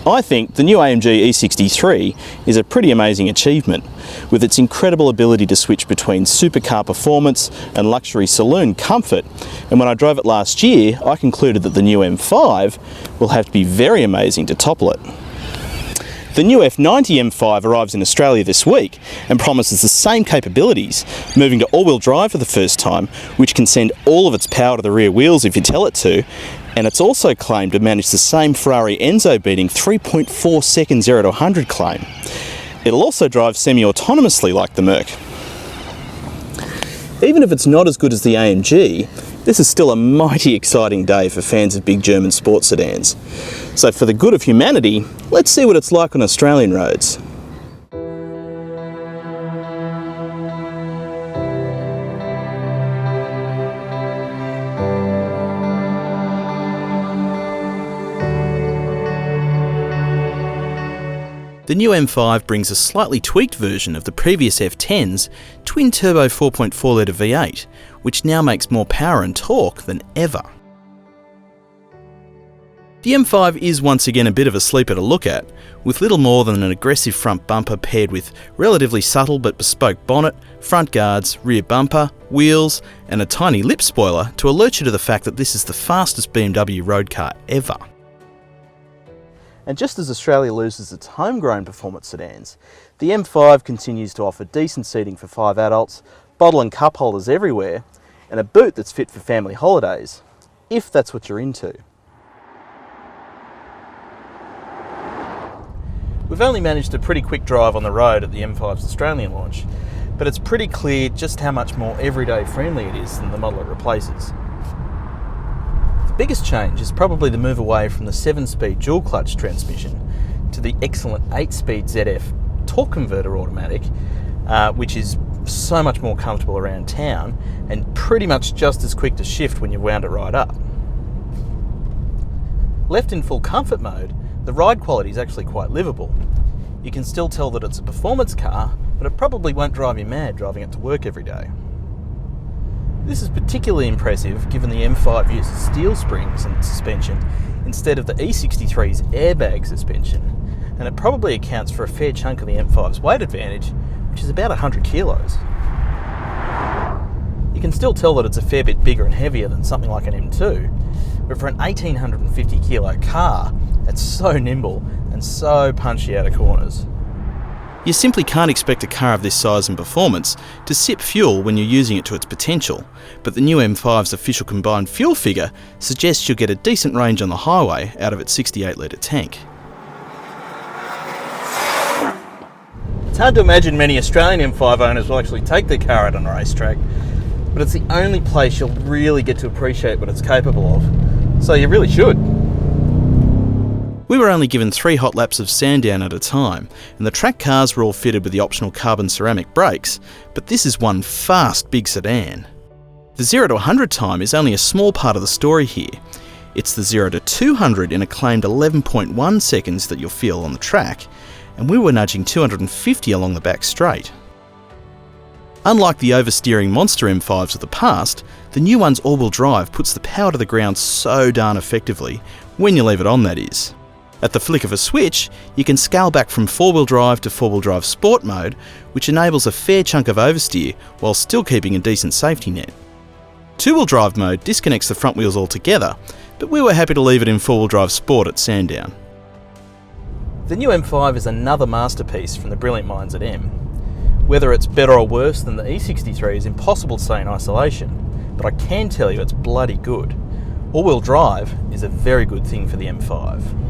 I think the new AMG E63 is a pretty amazing achievement, with its incredible ability to switch between supercar performance and luxury saloon comfort, and when I drove it last year I concluded that the new M5 will have to be very amazing to topple it. The new F90 M5 arrives in Australia this week and promises the same capabilities, moving to all-wheel drive for the first time, which can send all of its power to the rear wheels if you tell it to, and it's also claimed to manage the same Ferrari Enzo-beating 3.4 second 0 to 100 claim. It'll also drive semi-autonomously like the Merc. Even if it's not as good as the AMG, this is still a mighty exciting day for fans of big German sports sedans. So for the good of humanity, let's see what it's like on Australian roads. The new M5 brings a slightly tweaked version of the previous F10's twin-turbo 4.4-litre V8, which now makes more power and torque than ever. The M5 is once again a bit of a sleeper to look at, with little more than an aggressive front bumper paired with relatively subtle but bespoke bonnet, front guards, rear bumper, wheels, and a tiny lip spoiler to alert you to the fact that this is the fastest BMW road car ever. And just as Australia loses its homegrown performance sedans, the M5 continues to offer decent seating for 5 adults, bottle and cup holders everywhere, and a boot that's fit for family holidays, if that's what you're into. We've only managed a pretty quick drive on the road at the M5's Australian launch, but it's pretty clear just how much more everyday friendly it is than the model it replaces. The biggest change is probably the move away from the 7-speed dual-clutch transmission to the excellent 8-speed ZF torque converter automatic, which is so much more comfortable around town and pretty much just as quick to shift when you wound it right up. Left in full comfort mode, the ride quality is actually quite livable. You can still tell that it's a performance car, but it probably won't drive you mad driving it to work every day. This is particularly impressive given the M5 uses steel springs and suspension instead of the E63's airbag suspension, and it probably accounts for a fair chunk of the M5's weight advantage, which is about 100 kilos. You can still tell that it's a fair bit bigger and heavier than something like an M2, but for an 1850 kilo car, it's so nimble and so punchy out of corners. You simply can't expect a car of this size and performance to sip fuel when you're using it to its potential, but the new M5's official combined fuel figure suggests you'll get a decent range on the highway out of its 68-litre tank. It's hard to imagine many Australian M5 owners will actually take their car out on a racetrack, but it's the only place you'll really get to appreciate what it's capable of, so you really should. We were only given 3 hot laps of Sandown at a time, and the track cars were all fitted with the optional carbon ceramic brakes, but this is one fast big sedan. The 0 to 100 time is only a small part of the story here. It's the 0 to 200 in a claimed 11.1 seconds that you'll feel on the track, and we were nudging 250 along the back straight. Unlike the oversteering monster M5s of the past, the new one's all-wheel drive puts the power to the ground so darn effectively, when you leave it on that is. At the flick of a switch, you can scale back from 4-wheel drive to 4-wheel drive sport mode, which enables a fair chunk of oversteer while still keeping a decent safety net. 2-wheel drive mode disconnects the front wheels altogether, but we were happy to leave it in 4-wheel drive sport at Sandown. The new M5 is another masterpiece from the brilliant minds at M. Whether it's better or worse than the E63 is impossible to say in isolation, but I can tell you it's bloody good. All-wheel drive is a very good thing for the M5.